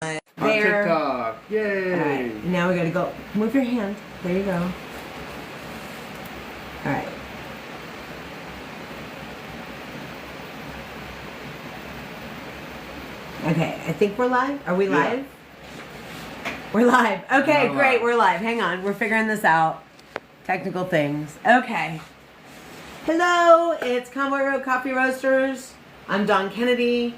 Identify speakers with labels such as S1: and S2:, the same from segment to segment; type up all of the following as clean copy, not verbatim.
S1: On
S2: There.
S1: TikTok. Yay.
S2: All right. Now we got to go. Move your hand. There you go. All right. Okay. I think we're live. Are we live? We're live. Okay,
S1: We're
S2: great.
S1: live.
S2: We're live. Hang on. We're figuring this out. Technical things. Okay. Hello. It's Convoy Road Coffee Roasters. I'm Dawn Kennedy.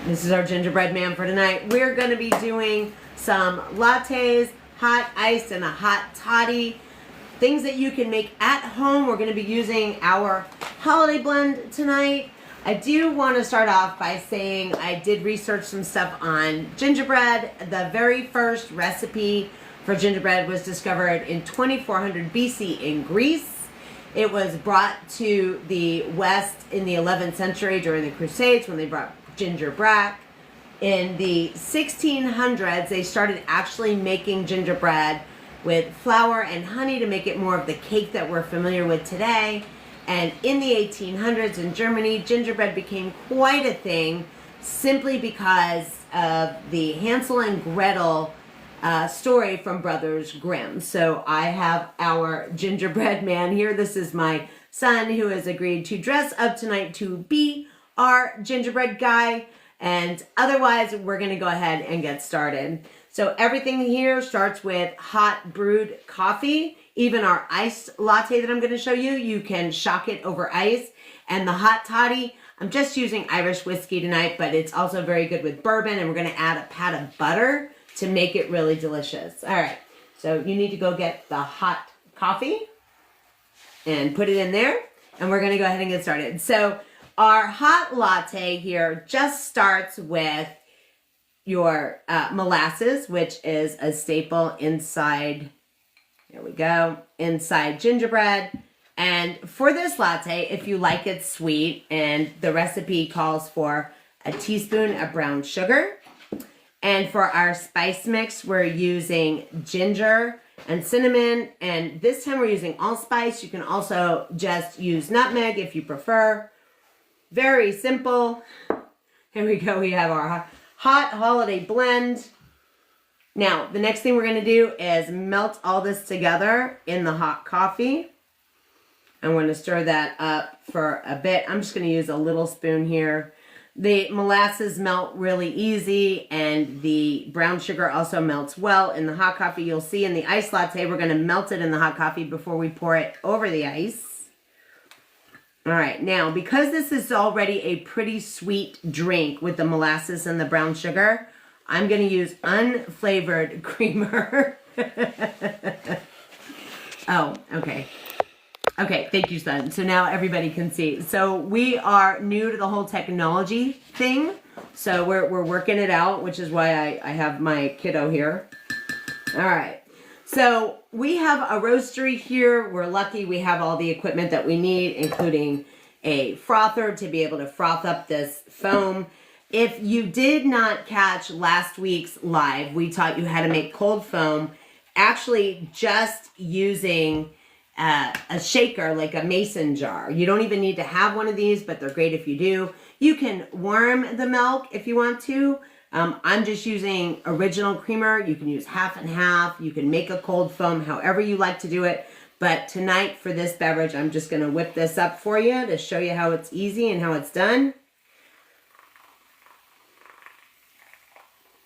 S2: This is our gingerbread man for tonight. We're going to be doing some lattes, hot iced, and a hot toddy. Things that you can make at home. We're going to be using our holiday blend tonight. I do want to start off by saying I did research some stuff on gingerbread. The very first recipe for gingerbread was discovered in 2400 BC in Greece. It was brought to the West in the 11th century during the Crusades when they brought gingerbread. In the 1600s, they started actually making gingerbread with flour and honey to make it more of the cake that we're familiar with today. And in the 1800s in Germany, gingerbread became quite a thing simply because of the Hansel and Gretel story from Brothers Grimm. So I have our gingerbread man here. This is my son who has agreed to dress up tonight to be our gingerbread guy. And otherwise, we're going to go ahead and get started. So everything here starts with hot brewed coffee. Even our iced latte that I'm going to show you, you can shock it over ice. And the hot toddy, I'm just using Irish whiskey tonight, but it's also very good with bourbon. And we're going to add a pat of butter to make it really delicious. All right, so you need to go get the hot coffee and put it in there. And we're going to go ahead and get started. So our hot latte here just starts with your molasses, which is a staple inside. There we go, inside gingerbread. And for this latte, if you like it sweet, and the recipe calls for a teaspoon of brown sugar. And for our spice mix, we're using ginger and cinnamon. And this time we're using allspice. You can also just use nutmeg if you prefer. Very simple. Here we go. We have our hot holiday blend. Now, the next thing we're going to do is melt all this together in the hot coffee. I'm going to stir that up for a bit. I'm just going to use a little spoon here. The molasses melt really easy, and the brown sugar also melts well in the hot coffee. You'll see in the iced latte, we're going to melt it in the hot coffee before we pour it over the ice. All right, now, because this is already a pretty sweet drink with the molasses and the brown sugar, I'm going to use unflavored creamer. Oh, okay. Okay, thank you, son. So now everybody can see. So we are new to the whole technology thing. So we're working it out, which is why I have my kiddo here. All right. So we have a roastery here. We're lucky we have all the equipment that we need, including a frother to be able to froth up this foam. If you did not catch last week's live, we taught you how to make cold foam, actually just using a shaker, like a mason jar. You don't even need to have one of these, but they're great if you do. You can warm the milk if you want to. I'm just using original creamer. You can use half and half. You can make a cold foam however you like to do it. But tonight for this beverage, I'm just going to whip this up for you to show you how it's easy and how it's done.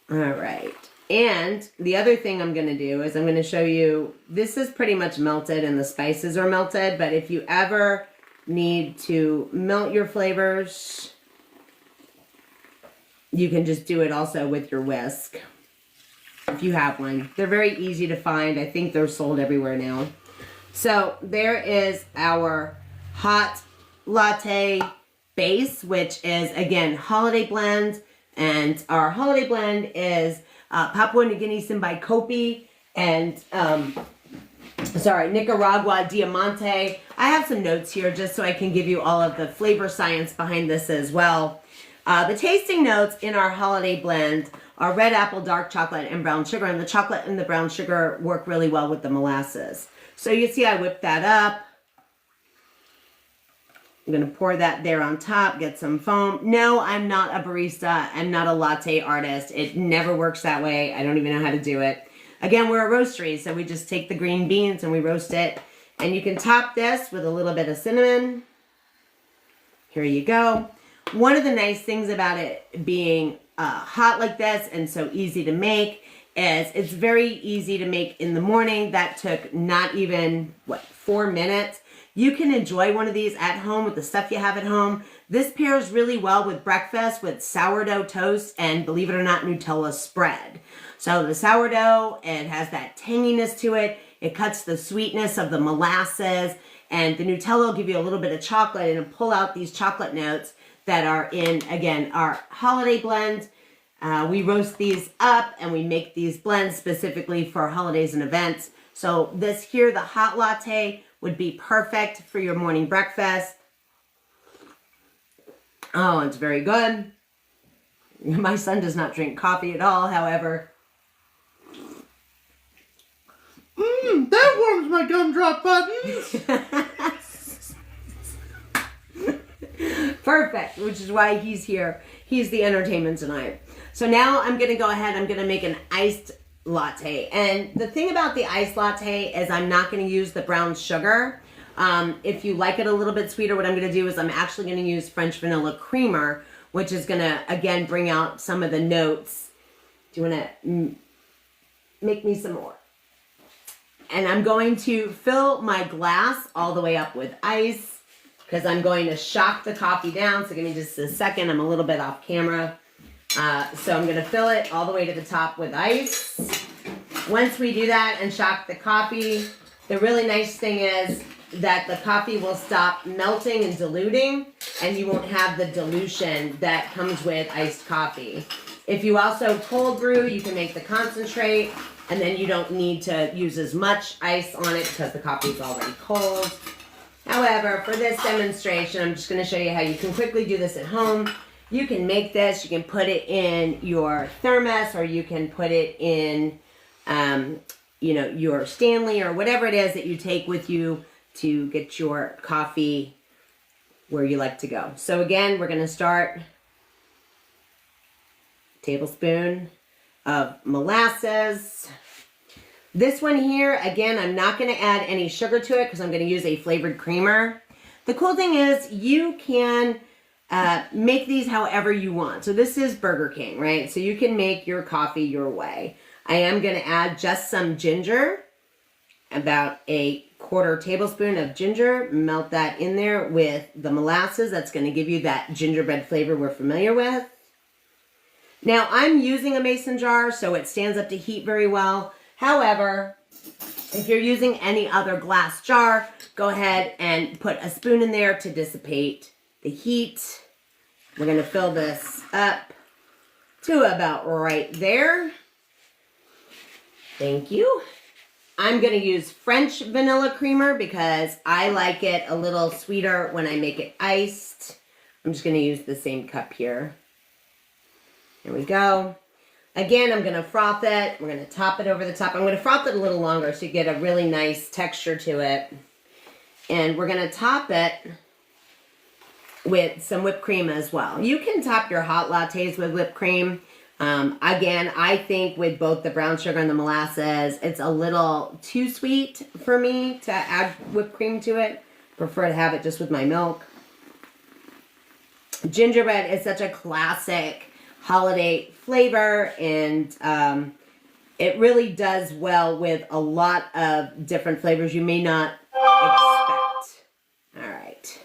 S2: All right. And the other thing I'm going to do is I'm going to show you, this is pretty much melted and the spices are melted, but if you ever need to melt your flavors, you can just do it also with your whisk, if you have one. They're very easy to find. I think they're sold everywhere now. So there is our hot latte base, which is, again, holiday blend. And our holiday blend is Papua New Guinea Simbaikopi and, Nicaragua Diamante. I have some notes here just so I can give you all of the flavor science behind this as well. The tasting notes in our holiday blend are red apple, dark chocolate, and brown sugar. And the chocolate and the brown sugar work really well with the molasses. So you see I whipped that up. I'm going to pour that there on top, get some foam. No, I'm not a barista. I'm not a latte artist. It never works that way. I don't even know how to do it. Again, we're a roastery, so we just take the green beans and we roast it. And you can top this with a little bit of cinnamon. Here you go. One of the nice things about it being hot like this and so easy to make is it's very easy to make in the morning. That took not even, 4 minutes. You can enjoy one of these at home with the stuff you have at home. This pairs really well with breakfast with sourdough toast and, believe it or not, Nutella spread. So the sourdough, it has that tanginess to it. It cuts the sweetness of the molasses, and the Nutella will give you a little bit of chocolate and pull out these chocolate notes that are in, again, our holiday blend. We roast these up and we make these blends specifically for holidays and events. So this here, the hot latte, would be perfect for your morning breakfast. Oh, it's very good. My son does not drink coffee at all, however.
S1: That warms my gumdrop buttons.
S2: Perfect, which is why he's here. He's the entertainment tonight. So now I'm going to go ahead, I'm going to make an iced latte. And the thing about the iced latte is I'm not going to use the brown sugar. If you like it a little bit sweeter, what I'm going to do is I'm actually going to use French vanilla creamer, which is going to, again, bring out some of the notes. Do you want to make me some more? And I'm going to fill my glass all the way up with ice because I'm going to shock the coffee down. So give me just a second. I'm a little bit off camera. So I'm going to fill it all the way to the top with ice. Once we do that and shock the coffee, the really nice thing is that the coffee will stop melting and diluting, and you won't have the dilution that comes with iced coffee. If you also cold brew, you can make the concentrate, and then you don't need to use as much ice on it because the coffee is already cold. However, for this demonstration, I'm just going to show you how you can quickly do this at home. You can make this, you can put it in your thermos, or you can put it in, your Stanley or whatever it is that you take with you to get your coffee where you like to go. So again, we're going to start tablespoon of molasses. This one here, again, I'm not going to add any sugar to it because I'm going to use a flavored creamer. The cool thing is you can make these however you want. So this is Burger King, right? So you can make your coffee your way. I am going to add just some ginger, about a 1/4 tablespoon of ginger. Melt that in there with the molasses. That's going to give you that gingerbread flavor we're familiar with. Now I'm using a mason jar, so it stands up to heat very well. However, if you're using any other glass jar, go ahead and put a spoon in there to dissipate the heat. We're going to fill this up to about right there. Thank you. I'm going to use French vanilla creamer because I like it a little sweeter when I make it iced. I'm just going to use the same cup here. There we go. Again, I'm going to froth it. We're going to top it over the top. I'm going to froth it a little longer so you get a really nice texture to it. And we're going to top it with some whipped cream as well. You can top your hot lattes with whipped cream. Again, I think with both the brown sugar and the molasses, it's a little too sweet for me to add whipped cream to it. Prefer to have it just with my milk. Gingerbread is such a classic holiday flavor, and it really does well with a lot of different flavors you may not expect. All right.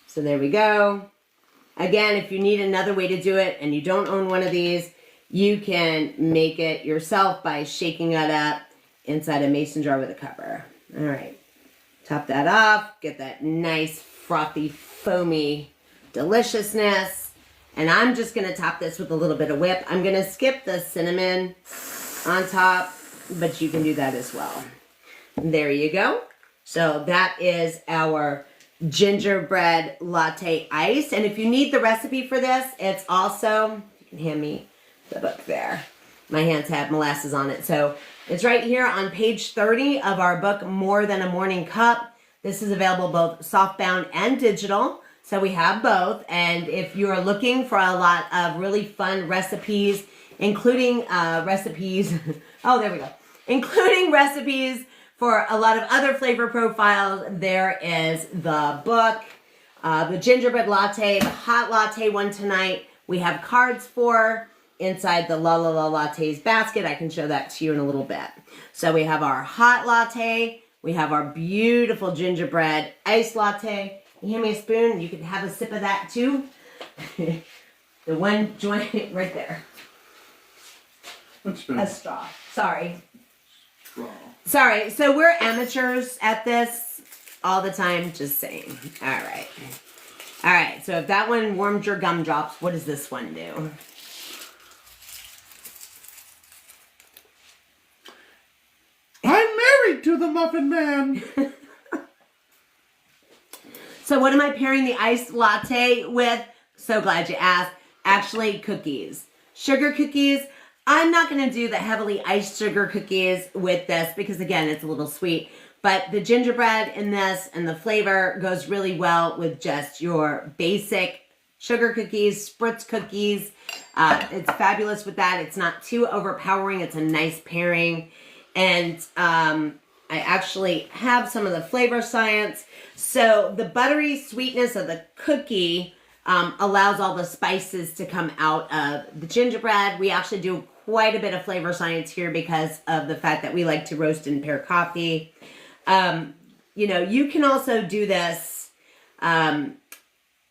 S2: So there we go. Again, if you need another way to do it and you don't own one of these, you can make it yourself by shaking it up inside a mason jar with a cover. All right. Top that off. Get that nice, frothy, foamy deliciousness. And I'm just going to top this with a little bit of whip. I'm going to skip the cinnamon on top, but you can do that as well. There you go. So that is our gingerbread latte ice. And if you need the recipe for this, it's also, you can hand me the book there. My hands have molasses on it. So it's right here on page 30 of our book, More Than a Morning Cup. This is available both softbound and digital. So we have both. And if you're looking for a lot of really fun recipes, including recipes, oh, there we go. Including recipes for a lot of other flavor profiles, there is the book, the gingerbread latte, the hot latte one tonight. We have cards for inside the LaLaLattes basket. I can show that to you in a little bit. So we have our hot latte. We have our beautiful gingerbread iced latte. You hand me a spoon, you can have a sip of that too. The one joint right there. A straw. Sorry.
S1: Straw.
S2: Sorry. So we're amateurs at this all the time, just saying. All right. All right. So if that one warmed your gumdrops, what does this one do?
S1: I'm married to the Muffin Man.
S2: So what am I pairing the iced latte with? So glad you asked. Actually, cookies. Sugar cookies. I'm not going to do the heavily iced sugar cookies with this because, again, it's a little sweet. But the gingerbread in this and the flavor goes really well with just your basic sugar cookies, spritz cookies. It's fabulous with that. It's not too overpowering. It's a nice pairing. And I actually have some of the flavor science. So the buttery sweetness of the cookie allows all the spices to come out of the gingerbread. We actually do quite a bit of flavor science here because of the fact that we like to roast and pair coffee. You know, you can also do this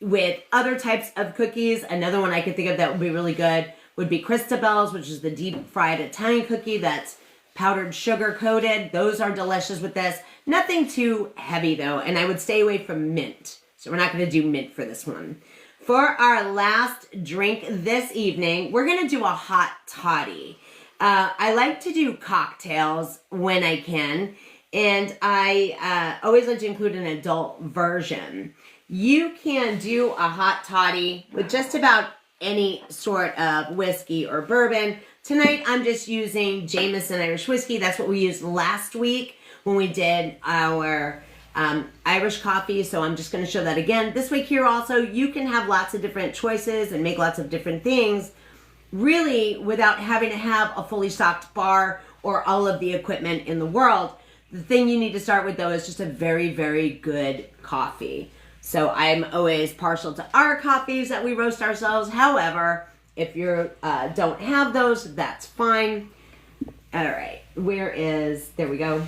S2: with other types of cookies. Another one I could think of that would be really good would be Christabel's, which is the deep fried Italian cookie that's powdered sugar coated. Those are delicious with this. Nothing too heavy though, and I would stay away from mint. So we're not going to do mint for this one. For our last drink this evening, we're going to do a hot toddy. I like to do cocktails when I can, and I always like to include an adult version. You can do a hot toddy with just about any sort of whiskey or bourbon. Tonight, I'm just using Jameson Irish whiskey. That's what we used last week when we did our Irish coffee. So I'm just going to show that again. This week here also, you can have lots of different choices and make lots of different things, really without having to have a fully stocked bar or all of the equipment in the world. The thing you need to start with, though, is just a very, very good coffee. So I'm always partial to our coffees that we roast ourselves. However, if you don't have those, that's fine. All right, there we go.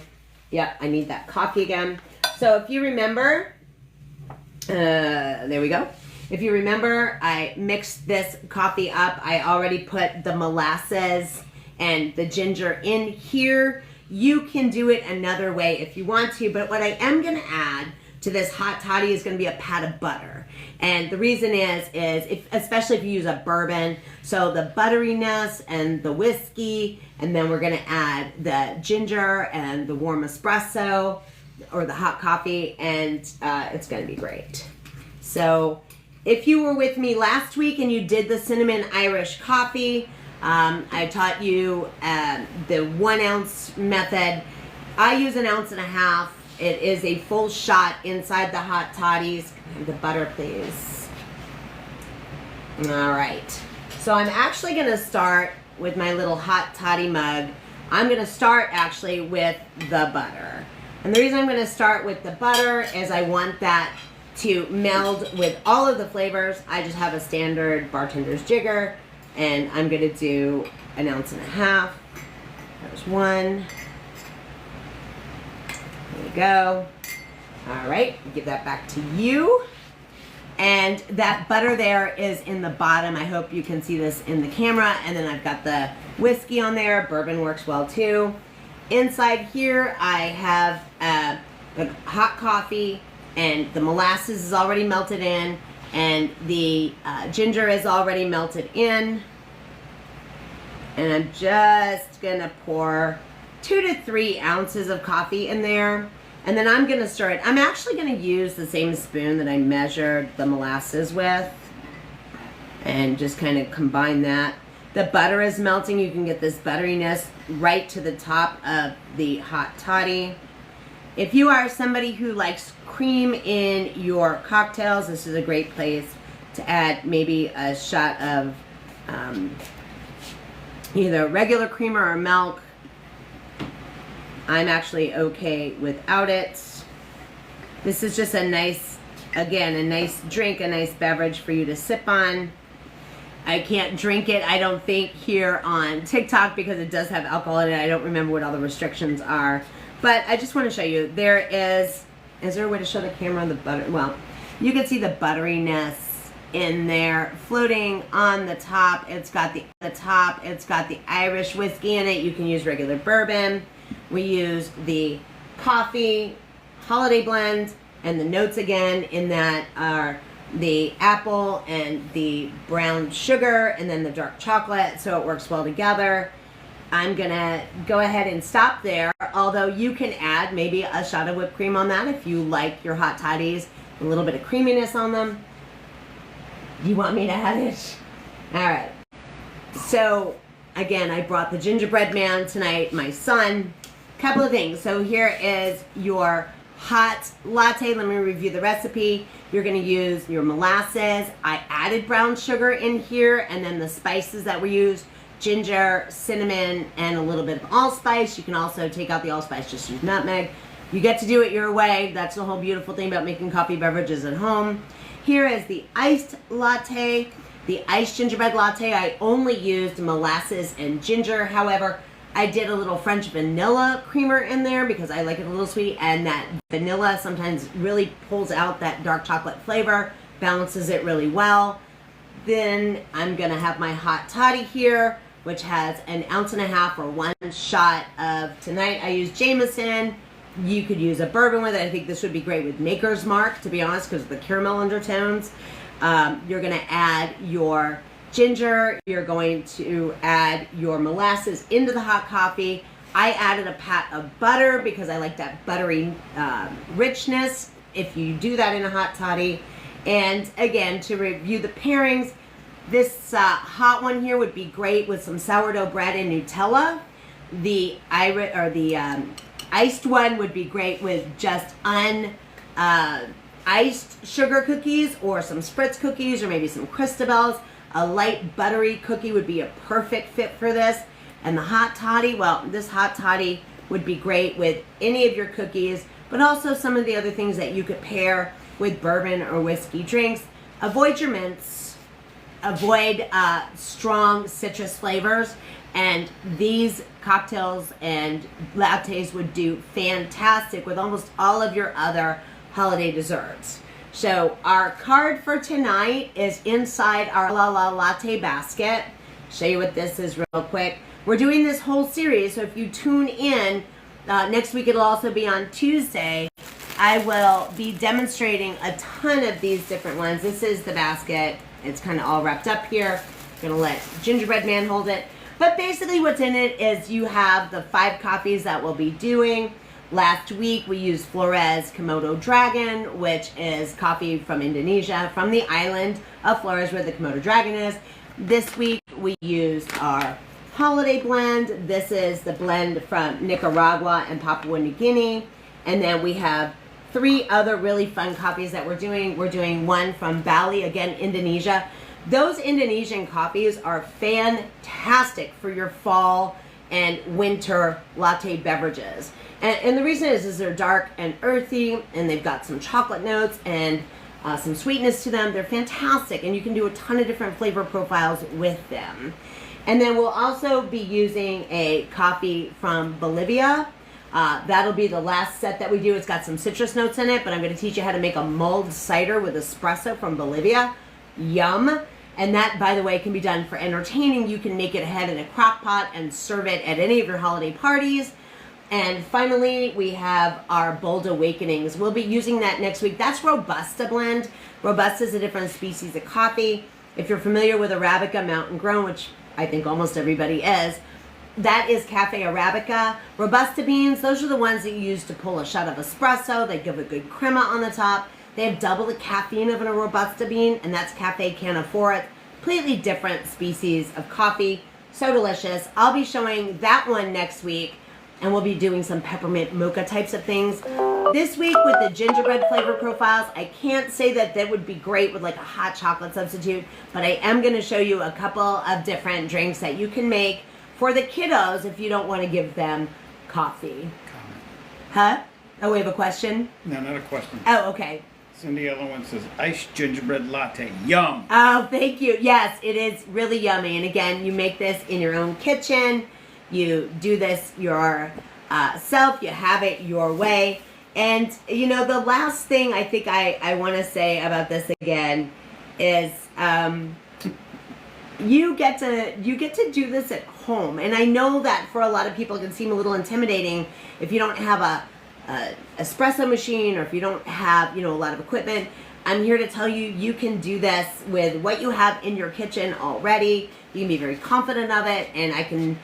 S2: Yep, I need that coffee again. So if you remember, there we go. If you remember, I mixed this coffee up. I already put the molasses and the ginger in here. You can do it another way if you want to, but what I am going to add to this hot toddy is going to be a pat of butter. And the reason is especially if you use a bourbon, so the butteriness and the whiskey, and then we're going to add the ginger and the warm espresso or the hot coffee, and it's going to be great. So if you were with me last week and you did the cinnamon Irish coffee, I taught you the 1 ounce method. I use 1.5 ounces. It is a full shot inside the hot toddies. The butter, please. All right. So I'm actually going to start with my little hot toddy mug. I'm going to start actually with the butter. And the reason I'm going to start with the butter is I want that to meld with all of the flavors. I just have a standard bartender's jigger, and I'm going to do 1.5 ounces. There's one. There we go. All right, give that back to you. And that butter there is in the bottom. I hope you can see this in the camera. And then I've got the whiskey on there. Bourbon works well too. Inside here, I have the hot coffee, and the molasses is already melted in, and the ginger is already melted in. And I'm just gonna pour 2 to 3 ounces of coffee in there. And then I'm gonna stir it. I'm actually gonna use the same spoon that I measured the molasses with, and just kind of combine that. The butter is melting. You can get this butteriness right to the top of the hot toddy. If you are somebody who likes cream in your cocktails, this is a great place to add maybe a shot of either regular creamer or milk. I'm actually okay without it. This is just a nice, again, a nice drink, a nice beverage for you to sip on. I can't drink it, I don't think, here on TikTok because it does have alcohol in it. I don't remember what all the restrictions are. But I just want to show you. There is there a way to show the camera on the butter? Well, you can see the butteriness in there floating on the top. It's got the Irish whiskey in it. You can use regular bourbon. We use the coffee holiday blend, and the notes again in that are the apple and the brown sugar and then the dark chocolate, so it works well together. I'm gonna go ahead and stop there, although you can add maybe a shot of whipped cream on that if you like your hot toddies, a little bit of creaminess on them. You want me to add it? All right. So again, I brought the gingerbread man tonight, my son. Couple of things. So here is your hot latte. Let me review the recipe. You're going to use your molasses. I added brown sugar in here, and then the spices that we used: ginger, cinnamon, and a little bit of allspice. You can also take out the allspice, just use nutmeg. You get to do it your way. That's the whole beautiful thing about making coffee beverages at home. Here is the iced latte. The iced gingerbread latte, I only used molasses and ginger. However, I did a little French vanilla creamer in there because I like it a little sweet, and that vanilla sometimes really pulls out that dark chocolate flavor, balances it really well. Then I'm gonna have my hot toddy here, which has 1.5 ounces or 1 shot of, tonight I use Jameson. You could use a bourbon with it. I think this would be great with Maker's Mark, to be honest, because of the caramel undertones. You're gonna add your ginger, you're going to add your molasses into the hot coffee. I added a pat of butter because I like that buttery richness if you do that in a hot toddy. And again, to review the pairings, this hot one here would be great with some sourdough bread and Nutella. The iced one would be great with just iced sugar cookies or some spritz cookies or maybe some Christabels. A light buttery cookie would be a perfect fit for this. And the hot toddy, well, this hot toddy would be great with any of your cookies, but also some of the other things that you could pair with bourbon or whiskey drinks. Avoid your mints, avoid strong citrus flavors, and these cocktails and lattes would do fantastic with almost all of your other holiday desserts. So our card for tonight is inside our LaLaLatte basket. Show you what this is real quick. We're doing this whole series, so if you tune in, next week it'll also be on Tuesday. I will be demonstrating a ton of these different ones. This is the basket. It's kind of all wrapped up here. I'm gonna let Gingerbread Man hold it. But basically what's in it is you have the 5 coffees that we'll be doing. Last week we used Flores Komodo Dragon, which is coffee from Indonesia, from the island of Flores where the Komodo Dragon is. This week we used our holiday blend. This is the blend from Nicaragua and Papua New Guinea. And then we have 3 other really fun coffees that we're doing. We're doing one from Bali, again, Indonesia. Those Indonesian coffees are fantastic for your fall and winter latte beverages. And the reason is they're dark and earthy, and they've got some chocolate notes and some sweetness to them. They're fantastic, and you can do a ton of different flavor profiles with them. And then we'll also be using a coffee from Bolivia. That'll be the last set that we do. It's got some citrus notes in it, but I'm going to teach you how to make a mulled cider with espresso from Bolivia. Yum. And that, by the way, can be done for entertaining. You can make it ahead in a crock pot and serve it at any of your holiday parties. And finally, we have our Bold Awakenings. We'll be using that next week. That's Robusta blend. Robusta is a different species of coffee. If you're familiar with Arabica Mountain Grown, which I think almost everybody is, that is Cafe Arabica. Robusta beans, those are the ones that you use to pull a shot of espresso. They give a good crema on the top. They have double the caffeine of a Robusta bean, and that's Cafe Canafora. Completely different species of coffee. So delicious. I'll be showing that one next week, and we'll be doing some peppermint mocha types of things. This week with the gingerbread flavor profiles, I can't say that would be great with like a hot chocolate substitute, but I am going to show you a couple of different drinks that you can make for the kiddos if you don't want to give them coffee.
S3: Comment.
S2: Huh? Oh, we have a question?
S3: No, not a question.
S2: Oh, okay.
S3: Cindy Ellen says, iced gingerbread latte. Yum.
S2: Oh, thank you. Yes, it is really yummy. And again, you make this in your own kitchen. You do this yourself. You have it your way. And, you know, the last thing I think I want to say about this again is you get to do this at home. And I know that for a lot of people it can seem a little intimidating if you don't have a espresso machine or if you don't have, you know, a lot of equipment. I'm here to tell you, you can do this with what you have in your kitchen already. You can be very confident of it, and I can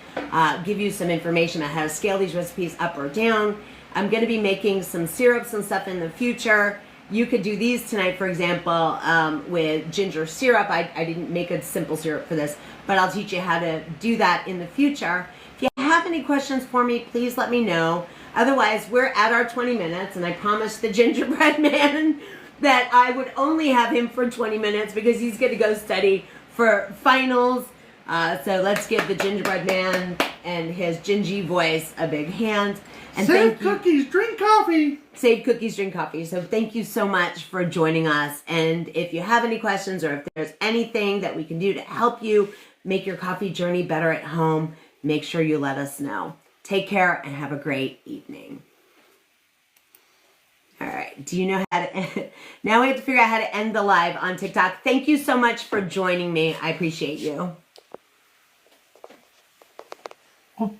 S2: give you some information about how to scale these recipes up or down. I'm going to be making some syrups and stuff in the future. You could do these tonight, for example, with ginger syrup. I didn't make a simple syrup for this, but I'll teach you how to do that in the future. If you have any questions for me, please let me know. Otherwise, we're at our 20 minutes, and I promised the gingerbread man that I would only have him for 20 minutes because he's going to go study for finals. So let's give the gingerbread man and his gingy voice a big hand. And
S1: Save cookies, drink coffee.
S2: Save cookies, drink coffee. So thank you so much for joining us. And if you have any questions or if there's anything that we can do to help you make your coffee journey better at home, make sure you let us know. Take care and have a great evening. All right. Do you know how to... Now we have to figure out how to end the live on TikTok. Thank you so much for joining me. I appreciate you.
S1: Oh.